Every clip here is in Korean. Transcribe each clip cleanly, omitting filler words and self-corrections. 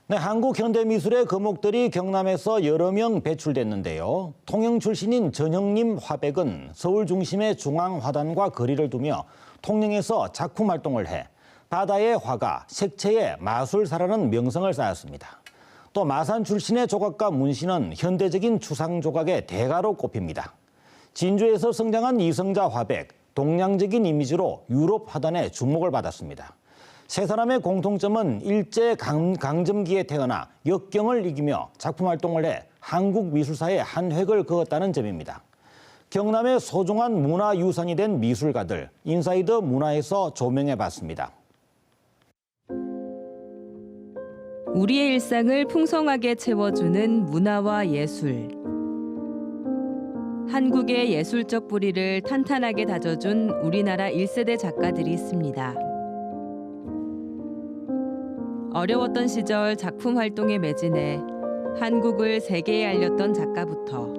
네, 한국 현대미술의 거목들이 경남에서 여러 명 배출됐는데요. 통영 출신인 전형림 화백은 서울 중심의 중앙화단과 거리를 두며 통영에서 작품 활동을 해 바다의 화가, 색채의 마술사라는 명성을 쌓았습니다. 또 마산 출신의 조각가 문신은 현대적인 추상 조각의 대가로 꼽힙니다. 진주에서 성장한 이성자 화백, 동양적인 이미지로 유럽 화단에 주목을 받았습니다. 세 사람의 공통점은 일제 강점기에 태어나 역경을 이기며 작품 활동을 해 한국 미술사에 한 획을 그었다는 점입니다. 경남의 소중한 문화유산이 된 미술가들, 인사이드 문화에서 조명해봤습니다. 우리의 일상을 풍성하게 채워주는 문화와 예술. 한국의 예술적 뿌리를 탄탄하게 다져준 우리나라 1세대 작가들이 있습니다. 어려웠던 시절 작품 활동에 매진해 한국을 세계에 알렸던 작가부터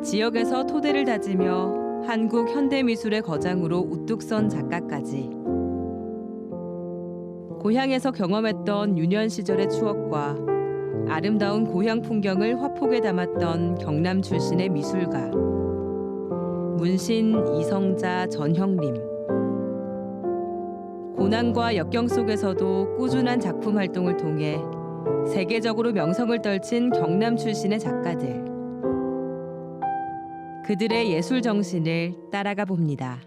지역에서 토대를 다지며 한국 현대미술의 거장으로 우뚝 선 작가까지 고향에서 경험했던 유년 시절의 추억과 아름다운 고향 풍경을 화폭에 담았던 경남 출신의 미술가 문신, 이성자, 전형림. 고난과 역경 속에서도 꾸준한 작품 활동을 통해 세계적으로 명성을 떨친 경남 출신의 작가들. 그들의 예술 정신을 따라가 봅니다.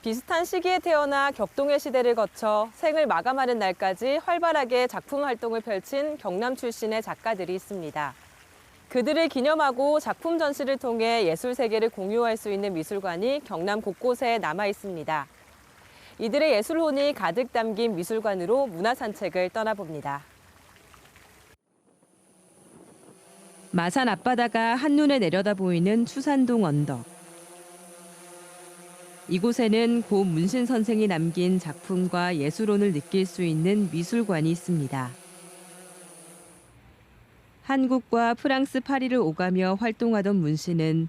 비슷한 시기에 태어나 격동의 시대를 거쳐 생을 마감하는 날까지 활발하게 작품 활동을 펼친 경남 출신의 작가들이 있습니다. 그들을 기념하고 작품 전시를 통해 예술 세계를 공유할 수 있는 미술관이 경남 곳곳에 남아 있습니다. 이들의 예술혼이 가득 담긴 미술관으로 문화 산책을 떠나봅니다. 마산 앞바다가 한눈에 내려다 보이는 추산동 언덕. 이곳에는 고 문신 선생이 남긴 작품과 예술혼을 느낄 수 있는 미술관이 있습니다. 한국과 프랑스 파리를 오가며 활동하던 문신은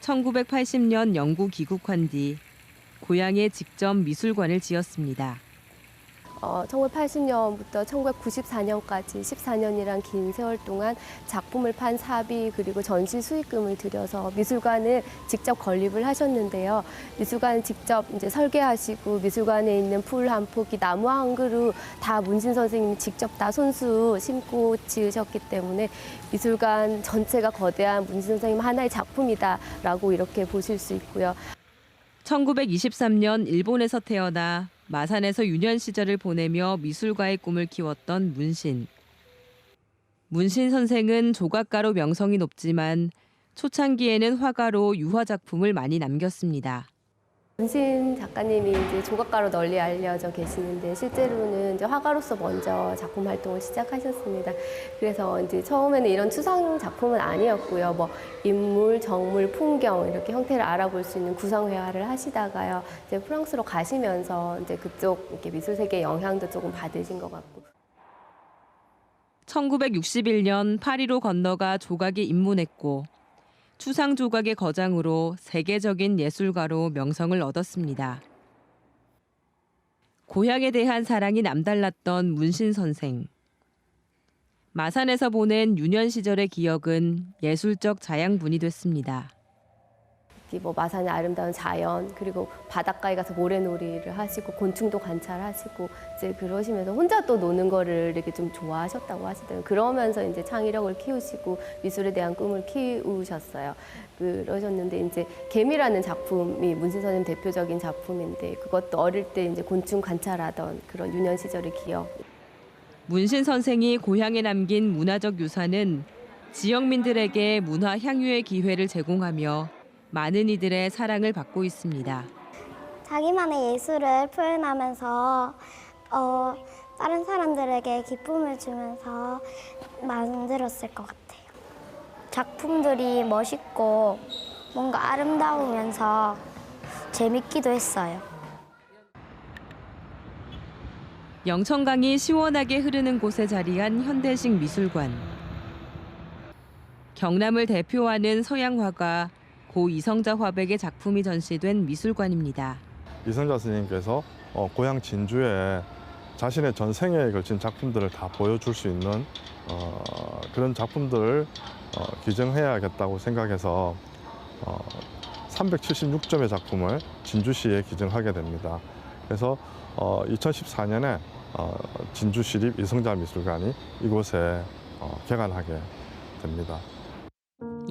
1980년 영국 귀국한 뒤 고향에 직접 미술관을 지었습니다. 1980년부터 1994년까지 14년이란 긴 세월 동안 작품을 판 사비 그리고 전시 수익금을 들여서 미술관을 직접 건립을 하셨는데요. 미술관 직접 이제 설계하시고 미술관에 있는 풀 한 포기, 나무 한 그루 다 문신 선생님이 직접 다 손수 심고 지으셨기 때문에 미술관 전체가 거대한 문신 선생님 하나의 작품이다라고 이렇게 보실 수 있고요. 1923년 일본에서 태어나 마산에서 유년 시절을 보내며 미술가의 꿈을 키웠던 문신. 문신 선생은 조각가로 명성이 높지만 초창기에는 화가로 유화 작품을 많이 남겼습니다. 문신 작가님이 이제 조각가로 널리 알려져 계시는데 실제로는 이제 화가로서 먼저 작품 활동을 시작하셨습니다. 그래서 이제 처음에는 이런 추상 작품은 아니었고요. 뭐 인물, 정물, 풍경 이렇게 형태를 알아볼 수 있는 구성 회화를 하시다가요. 이제 프랑스로 가시면서 이제 그쪽 이렇게 미술 세계의 영향도 조금 받으신 것 같고. 1961년 파리로 건너가 조각에 입문했고 추상 조각의 거장으로 세계적인 예술가로 명성을 얻었습니다. 고향에 대한 사랑이 남달랐던 문신 선생. 마산에서 보낸 유년 시절의 기억은 예술적 자양분이 됐습니다. 뭐 마산의 아름다운 자연 그리고 바닷가에 가서 모래놀이를 하시고 곤충도 관찰하시고 이제 그러시면서 혼자 또 노는 거를 이렇게 좀 좋아하셨다고 하시더라고요. 그러면서 이제 창의력을 키우시고 미술에 대한 꿈을 키우셨어요. 그러셨는데 이제 개미라는 작품이 문신 선생님 대표적인 작품인데 그것도 어릴 때 이제 곤충 관찰하던 그런 유년 시절의 기억. 문신 선생이 고향에 남긴 문화적 유산은 지역민들에게 문화 향유의 기회를 제공하며 많은 이들의 사랑을 받고 있습니다. 자기만의 예술을 표현하면서 다른 사람들에게 기쁨을 주면서 만들었을 것 같아요. 작품들이 멋있고 뭔가 아름다우면서 재밌기도 했어요. 영천강이 시원하게 흐르는 곳에 자리한 현대식 미술관. 경남을 대표하는 서양 화가 고 이성자 화백의 작품이 전시된 미술관입니다. 이성자 스님께서 고향 진주에 자신의 전생에 걸친 작품들을 다 보여줄 수 있는 그런 작품들을 기증해야겠다고 생각해서 376점의 작품을 진주시에 기증하게 됩니다. 그래서 2014년에 진주시립 이성자 미술관이 이곳에 개관하게 됩니다.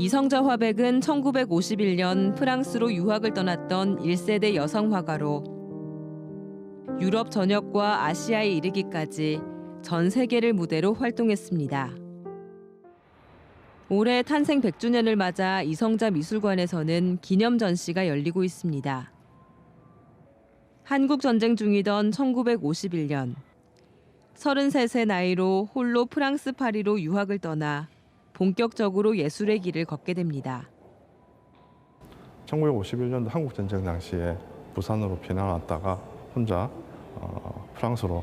이성자 화백은 1951년 프랑스로 유학을 떠났던 1세대 여성 화가로 유럽 전역과 아시아에 이르기까지 전 세계를 무대로 활동했습니다. 올해 탄생 100주년을 맞아 이성자 미술관에서는 기념 전시가 열리고 있습니다. 한국 전쟁 중이던 1951년 33세 나이로 홀로 프랑스 파리로 유학을 떠나 본격적으로 예술의 길을 걷게 됩니다. 1951년도 한국 전쟁 당시에 부산으로 피난 왔다가 혼자 프랑스로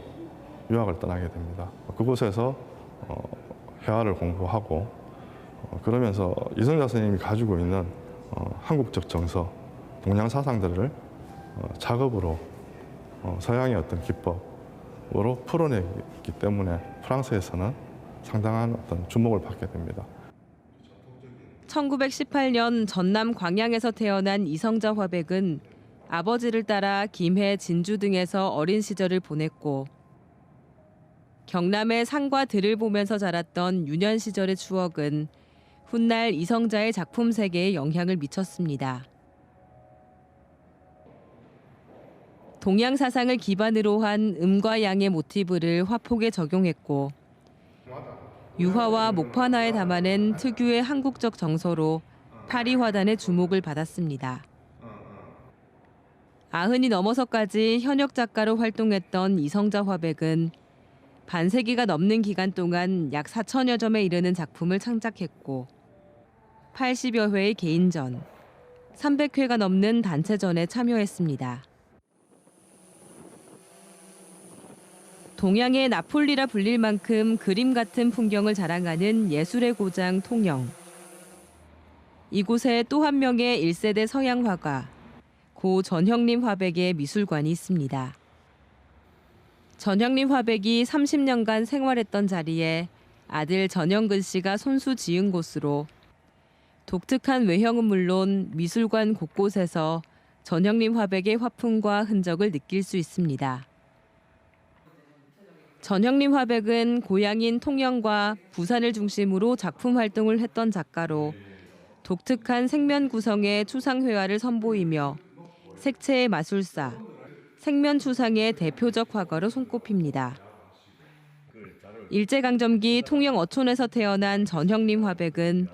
유학을 떠나게 됩니다. 그곳에서 회화를 공부하고 그러면서 이성자 선생님이 가지고 있는 한국적 정서, 동양 사상들을 작업으로 서양의 어떤 기법으로 풀어내기 때문에 프랑스에서는 상당한 어떤 주목을 받게 됩니다. 1918년 전남 광양에서 태어난 이성자 화백은 아버지를 따라 김해, 진주 등에서 어린 시절을 보냈고 경남의 산과 들을 보면서 자랐던 유년 시절의 추억은 훗날 이성자의 작품 세계에 영향을 미쳤습니다. 동양 사상을 기반으로 한 음과 양의 모티브를 화폭에 적용했고 유화와 목판화에 담아낸 특유의 한국적 정서로 파리 화단의 주목을 받았습니다. 90이 넘어서까지 현역 작가로 활동했던 이성자 화백은 반세기가 넘는 기간 동안 약 4,000여 점에 이르는 작품을 창작했고 80여 회의 개인전, 300회가 넘는 단체전에 참여했습니다. 동양의 나폴리라 불릴 만큼 그림 같은 풍경을 자랑하는 예술의 고장 통영. 이곳에 또 한 명의 1세대 서양 화가 고 전형림 화백의 미술관이 있습니다. 전형림 화백이 30년간 생활했던 자리에 아들 전형근 씨가 손수 지은 곳으로 독특한 외형은 물론 미술관 곳곳에서 전형림 화백의 화풍과 흔적을 느낄 수 있습니다. 전형림 화백은 고향인 통영과 부산을 중심으로 작품 활동을 했던 작가로 독특한 색면 구성의 추상회화를 선보이며 색채의 마술사, 색면 추상의 대표적 화가로 손꼽힙니다. 일제강점기 통영 어촌에서 태어난 전형림 화백은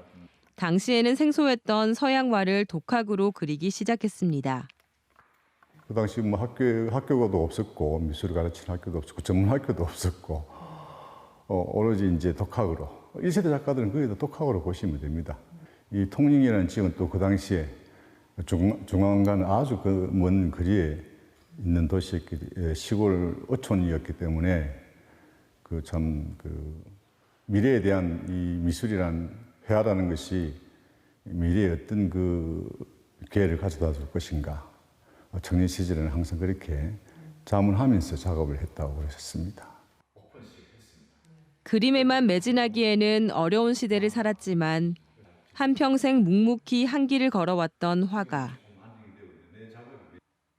당시에는 생소했던 서양화를 독학으로 그리기 시작했습니다. 그 당시 뭐 학교도 없었고 미술을 가르치는 학교도 없었고 전문 학교도 없었고 오로지 이제 독학으로 1세대 작가들은 거의 다 독학으로 보시면 됩니다. 이 통영이라는 지역은 또 그 당시에 중앙과는 아주 그 먼 거리에 있는 도시였기 시골 어촌이었기 때문에 그 참 그 미래에 대한 이 미술이란 회화라는 것이 미래에 어떤 그 기회를 가져다 줄 것인가. 청년 시절에는 항상 그렇게 자문하면서 작업을 했다고 그러셨습니다. 그림에만 매진하기에는 어려운 시대를 살았지만 한평생 묵묵히 한 길을 걸어왔던 화가.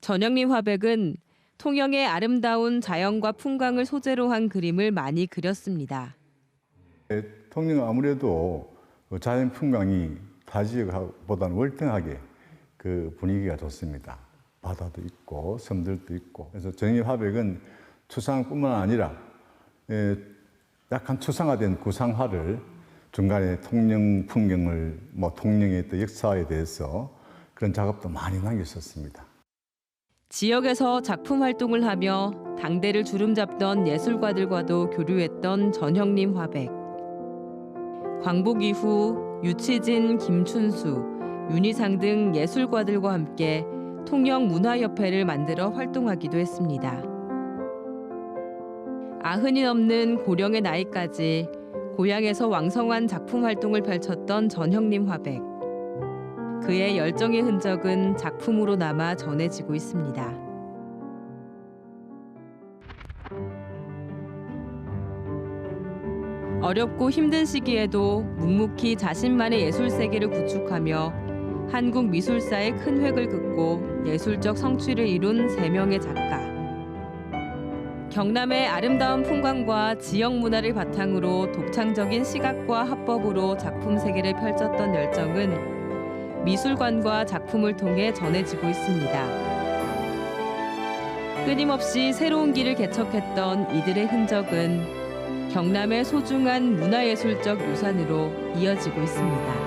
전형림 화백은 통영의 아름다운 자연과 풍광을 소재로 한 그림을 많이 그렸습니다. 통영은 아무래도 자연 풍광이 타 지역보다는 월등하게 그 분위기가 좋습니다. 바다도 있고 섬들도 있고. 그래서 전형림 화백은 추상뿐만 아니라 약간 추상화된 구상화를 중간에 통영 풍경을 통영의 또 역사에 대해서 그런 작업도 많이 남겼었습니다. 지역에서 작품 활동을 하며 당대를 주름잡던 예술가들과도 교류했던 전형림 화백. 광복 이후 유치진, 김춘수, 윤희상 등 예술가들과 함께 통영문화협회를 만들어 활동하기도 했습니다. 90이 넘는 고령의 나이까지 고향에서 왕성한 작품 활동을 펼쳤던 전형님 화백. 그의 열정의 흔적은 작품으로 남아 전해지고 있습니다. 어렵고 힘든 시기에도 묵묵히 자신만의 예술 세계를 구축하며 한국 미술사의 큰 획을 긋고 예술적 성취를 이룬 3명의 작가. 경남의 아름다운 풍광과 지역 문화를 바탕으로 독창적인 시각과 화법으로 작품 세계를 펼쳤던 열정은 미술관과 작품을 통해 전해지고 있습니다. 끊임없이 새로운 길을 개척했던 이들의 흔적은 경남의 소중한 문화예술적 유산으로 이어지고 있습니다.